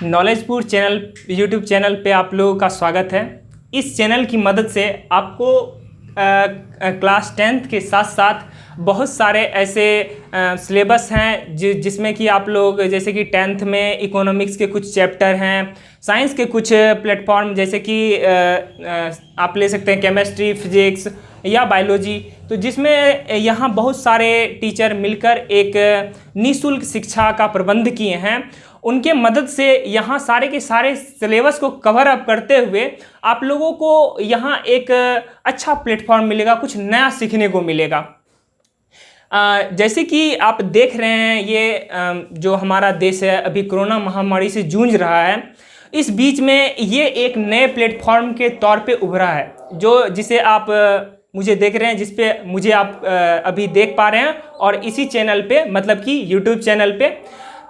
नॉलेजपुर channel YouTube channel पे आप लोगों का स्वागत है। इस चैनल की मदद से आपको क्लास 10th के साथ साथ बहुत सारे ऐसे सिलेबस हैं जिसमें कि आप लोग जैसे कि 10th में इकोनॉमिक्स के कुछ चैप्टर हैं, साइंस के कुछ प्लेटफॉर्म जैसे कि आप ले सकते हैं केमिस्ट्री, फिजिक्स या बायोलॉजी, तो जिसमें यहाँ बहुत सारे टीचर मिलकर एक निःशुल्क शिक्षा का प्रबंध किए हैं। उनके मदद से यहाँ सारे के सारे सिलेबस को कवर अप करते हुए आप लोगों को यहाँ एक अच्छा प्लेटफॉर्म मिलेगा, कुछ नया सीखने को मिलेगा। जैसे कि आप देख रहे हैं ये जो हमारा देश है अभी कोरोना महामारी से जूझ रहा है, इस बीच में ये एक नए प्लेटफॉर्म के तौर पे उभरा है जिसे आप मुझे देख रहे हैं, जिस पे मुझे आप अभी देख पा रहे हैं और इसी चैनल पे मतलब कि यूट्यूब चैनल पे।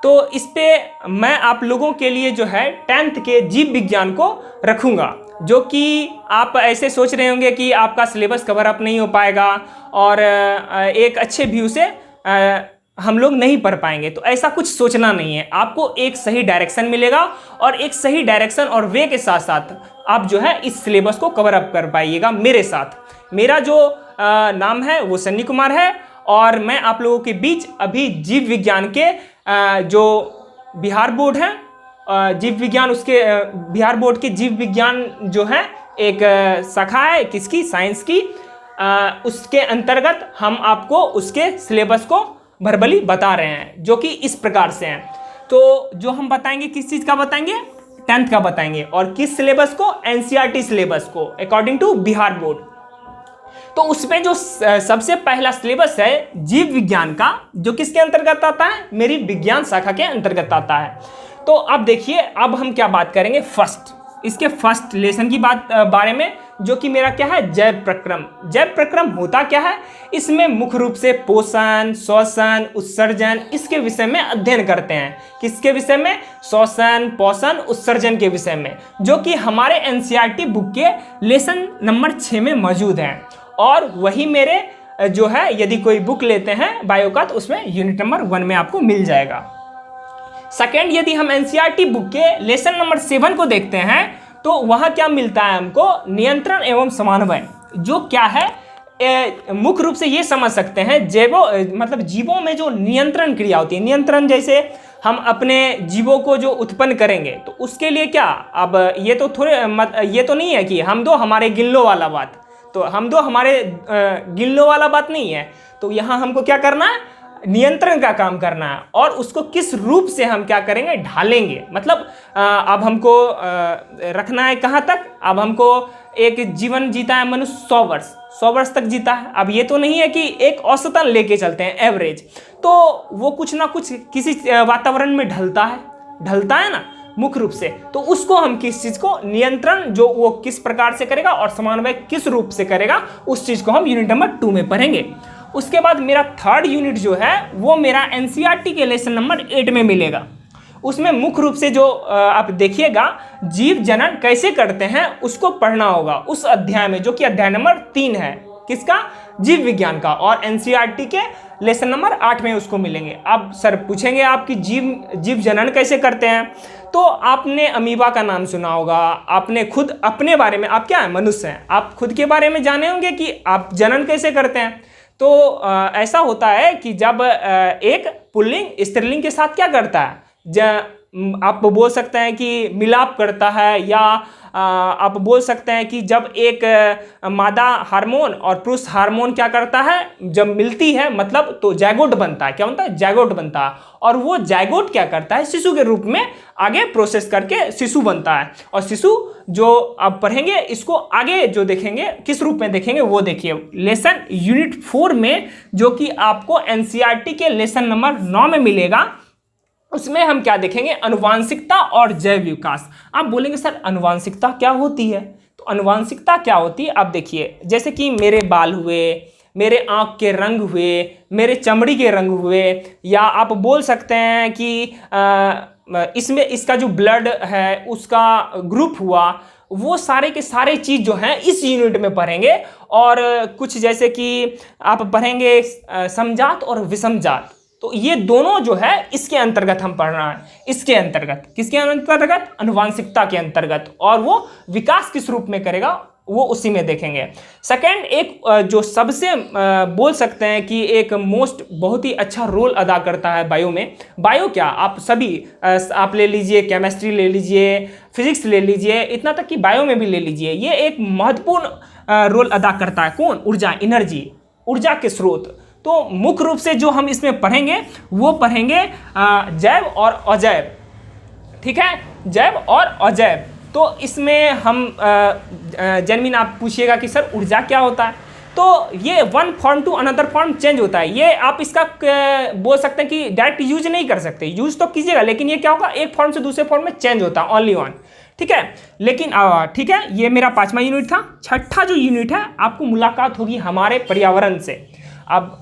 तो इस पे मैं आप लोगों के लिए जो है 10th के जीव विज्ञान को रखूँगा, जो कि आप ऐसे सोच रहे होंगे कि आपका सिलेबस कवर अप नहीं हो पाएगा और एक अच्छे व्यू से हम लोग नहीं पढ़ पाएंगे। तो ऐसा कुछ सोचना नहीं है, आपको एक सही डायरेक्शन मिलेगा और एक सही डायरेक्शन और वे के साथ साथ आप जो है इस सिलेबस को कवर अप कर पाइएगा मेरे साथ। मेरा जो नाम है वो सन्नी कुमार है और मैं आप लोगों के बीच अभी जीव विज्ञान के जो बिहार बोर्ड है जीव विज्ञान, उसके बिहार बोर्ड के जीव विज्ञान जो है एक शाखा है किसकी, साइंस की, उसके अंतर्गत हम आपको उसके सिलेबस को भर्बली बता रहे हैं, जो कि इस प्रकार से हैं। तो जो हम बताएंगे किस चीज़ का बताएंगे, 10th का बताएंगे, और किस सिलेबस को, एनसीईआरटी सिलेबस को अकॉर्डिंग टू बिहार बोर्ड। तो उसमें जो सबसे पहला सिलेबस है जीव विज्ञान का, जो किसके अंतर्गत आता है, मेरी विज्ञान शाखा के अंतर्गत आता है। तो अब देखिए, अब हम क्या बात करेंगे, इसके फर्स्ट लेसन की बारे में, जो कि मेरा क्या है, जैव प्रक्रम। जैव प्रक्रम होता क्या है, इसमें मुख्य रूप से पोषण, श्वसन, उत्सर्जन, इसके विषय में अध्ययन करते हैं। किसके विषय में, श्वसन, पोषण, उत्सर्जन के विषय में, जो कि हमारे एनसीईआरटी बुक के लेसन नंबर 6 में मौजूद है। और वही मेरे जो है, यदि कोई बुक लेते हैं बायो का, तो उसमें यूनिट नंबर 1 में आपको मिल जाएगा। सेकेंड, यदि हम एनसीईआरटी बुक के लेसन नंबर 7 को देखते हैं, तो वहाँ क्या मिलता है हमको, नियंत्रण एवं समन्वय। जो क्या है, मुख्य रूप से ये समझ सकते हैं मतलब जीवों में जो नियंत्रण क्रिया होती है, नियंत्रण जैसे हम अपने जीवों को जो उत्पन्न करेंगे, तो उसके लिए क्या, अब ये तो नहीं है कि हम दो हमारे गिल्लो वाला बात, तो हम दो हमारे गिल्लो वाला बात नहीं है। तो यहाँ हमको क्या करना है, नियंत्रण का काम करना है, और उसको किस रूप से हम क्या करेंगे, ढालेंगे। मतलब अब हमको रखना है कहाँ तक, अब हमको एक जीवन जीता है मनुष्य 100 वर्ष तक जीता है। अब ये तो नहीं है कि एक औसतन लेके चलते हैं, एवरेज, तो वो कुछ ना कुछ किसी वातावरण में ढलता है ना मुख्य रूप से। तो उसको हम किस चीज़ को, नियंत्रण जो वो किस प्रकार से करेगा और समन्वय किस रूप से करेगा, उस चीज़ को हम यूनिट नंबर 2 में पढ़ेंगे। उसके बाद मेरा थर्ड यूनिट जो है वो मेरा एनसीईआरटी के लेसन नंबर 8 में मिलेगा। उसमें मुख्य रूप से जो आप देखिएगा, जीव जनन कैसे करते हैं उसको पढ़ना होगा उस अध्याय में, जो कि अध्याय नंबर 3 है, किसका, जीव विज्ञान का, और एनसीईआरटी के लेसन नंबर 8 में उसको मिलेंगे। अब सर पूछेंगे आप कि जीव जनन कैसे करते हैं, तो आपने अमीबा का नाम सुना होगा, आपने खुद अपने बारे में, आप क्या है, मनुष्य हैं, आप खुद के बारे में जाने होंगे कि आप जनन कैसे करते हैं। तो ऐसा होता है कि जब एक पुल्लिंग स्त्रीलिंग के साथ क्या करता है, आप बोल सकते हैं कि मिलाप करता है, या आप बोल सकते हैं कि जब एक मादा हार्मोन और पुरुष हार्मोन क्या करता है, जब मिलती है, मतलब तो जायगोट बनता है। क्या बनता है, जायगोट बनता है, और वो जायगोट क्या करता है, शिशु के रूप में आगे प्रोसेस करके शिशु बनता है। और शिशु जो आप पढ़ेंगे, इसको आगे जो देखेंगे किस रूप में देखेंगे, वो देखिए लेसन यूनिट 4 में, जो कि आपको एनसीईआरटी के लेसन नंबर 9 में मिलेगा। उसमें हम क्या देखेंगे, अनुवांशिकता और जैव विकास। आप बोलेंगे सर अनुवांशिकता क्या होती है, तो अनुवांशिकता क्या होती है, आप देखिए, जैसे कि मेरे बाल हुए, मेरे आँख के रंग हुए, मेरे चमड़ी के रंग हुए, या आप बोल सकते हैं कि इसमें इसका जो ब्लड है उसका ग्रुप हुआ, वो सारे के सारे चीज़ जो हैं इस यूनिट में पढ़ेंगे। और कुछ जैसे कि आप पढ़ेंगे समजात और विषमजात, तो ये दोनों जो है इसके अंतर्गत हम पढ़ रहे हैं, इसके अंतर्गत, किसके अंतर्गत, अनुवांशिकता के अंतर्गत, और वो विकास किस रूप में करेगा वो उसी में देखेंगे। सेकंड, एक जो सबसे बोल सकते हैं कि एक मोस्ट बहुत ही अच्छा रोल अदा करता है बायो में। बायो क्या, आप सभी आप ले लीजिए, केमिस्ट्री ले लीजिए, फिजिक्स ले लीजिए, इतना तक कि बायो में भी ले लीजिए, ये एक महत्वपूर्ण रोल अदा करता है। कौन, ऊर्जा, एनर्जी, ऊर्जा के स्रोत। तो मुख्य रूप से जो हम इसमें पढ़ेंगे वो पढ़ेंगे जैव और अजैव, ठीक है, जैव और अजैव। तो इसमें हम जन्मीन आप पूछिएगा कि सर ऊर्जा क्या होता है, तो ये one form to another form change होता है। ये आप इसका बोल सकते हैं कि डायरेक्ट यूज नहीं कर सकते, यूज तो कीजिएगा, लेकिन ये क्या होगा, एक फॉर्म से दूसरे फॉर्म में चेंज होता है, ओनली वन, ठीक है। लेकिन ठीक है, ये मेरा 5वां यूनिट था। छठा जो यूनिट है, आपको मुलाकात होगी हमारे पर्यावरण से। अब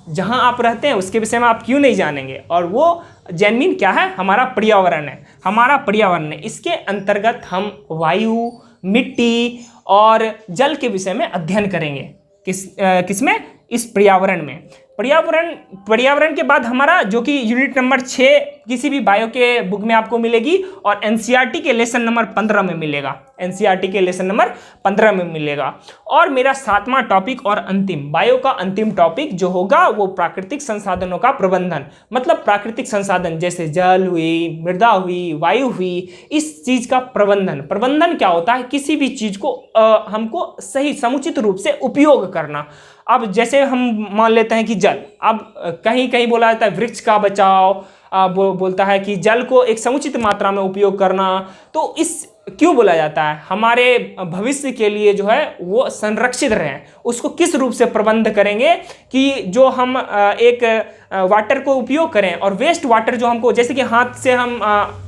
जहां आप रहते हैं उसके विषय में आप क्यों नहीं जानेंगे, और वो जैनमीन क्या है, हमारा पर्यावरण है, हमारा पर्यावरण है। इसके अंतर्गत हम वायु, मिट्टी और जल के विषय में अध्ययन करेंगे। किसमें, इस पर्यावरण में। पर्यावरण के बाद हमारा जो कि यूनिट नंबर 6 किसी भी बायो के बुक में आपको मिलेगी, और एनसीईआरटी के लेसन नंबर 15 में मिलेगा, एनसीईआरटी के लेसन नंबर 15 में मिलेगा। और मेरा 7वां टॉपिक और अंतिम, बायो का अंतिम टॉपिक जो होगा वो प्राकृतिक संसाधनों का प्रबंधन। मतलब प्राकृतिक संसाधन जैसे जल हुई, मृदा हुई, वायु हुई, इस चीज का प्रबंधन। प्रबंधन क्या होता है, किसी भी चीज को हमको सही समुचित रूप से उपयोग करना। अब जैसे हम मान लेते हैं कि जल, अब कहीं कहीं बोला जाता है वृक्ष का बचाव, बोलता है कि जल को एक समुचित मात्रा में उपयोग करना। तो इस क्यों बोला जाता है, हमारे भविष्य के लिए जो है वो संरक्षित रहें, उसको किस रूप से प्रबंध करेंगे कि जो हम एक वाटर को उपयोग करें, और वेस्ट वाटर जो हमको, जैसे कि हाथ से हम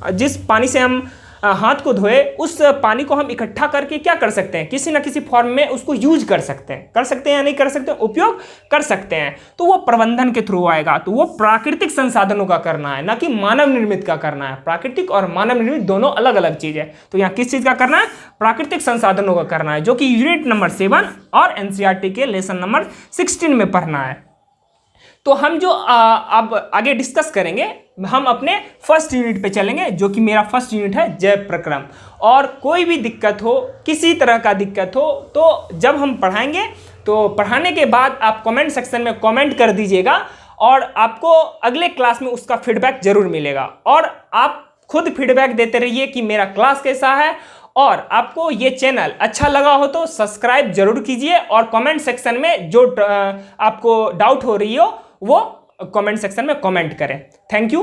जिस पानी से हम हाथ को धोए, उस पानी को हम इकट्ठा करके क्या कर सकते हैं, किसी ना किसी फॉर्म में उसको यूज कर सकते हैं या नहीं कर सकते, उपयोग कर सकते हैं। तो वो प्रबंधन के थ्रू आएगा। तो वो प्राकृतिक संसाधनों का करना है, ना कि मानव निर्मित का करना है। प्राकृतिक और मानव निर्मित दोनों अलग अलग चीज है। तो यहाँ किस चीज का करना है, प्राकृतिक संसाधनों का करना है, जो कि यूनिट नंबर 7 और एनसीईआरटी के लेसन नंबर 16 में पढ़ना है। तो हम जो अब आगे डिस्कस करेंगे, हम अपने फर्स्ट यूनिट पे चलेंगे, जो कि मेरा फर्स्ट यूनिट है जैव प्रक्रम। और कोई भी दिक्कत हो, किसी तरह का दिक्कत हो, तो जब हम पढ़ाएंगे तो पढ़ाने के बाद आप कमेंट सेक्शन में कमेंट कर दीजिएगा, और आपको अगले क्लास में उसका फीडबैक जरूर मिलेगा। और आप खुद फीडबैक देते रहिए कि मेरा क्लास कैसा है, और आपको ये चैनल अच्छा लगा हो तो सब्सक्राइब जरूर कीजिए, और कमेंट सेक्शन में जो आपको डाउट हो रही हो वो कमेंट सेक्शन में कमेंट करें। Thank you.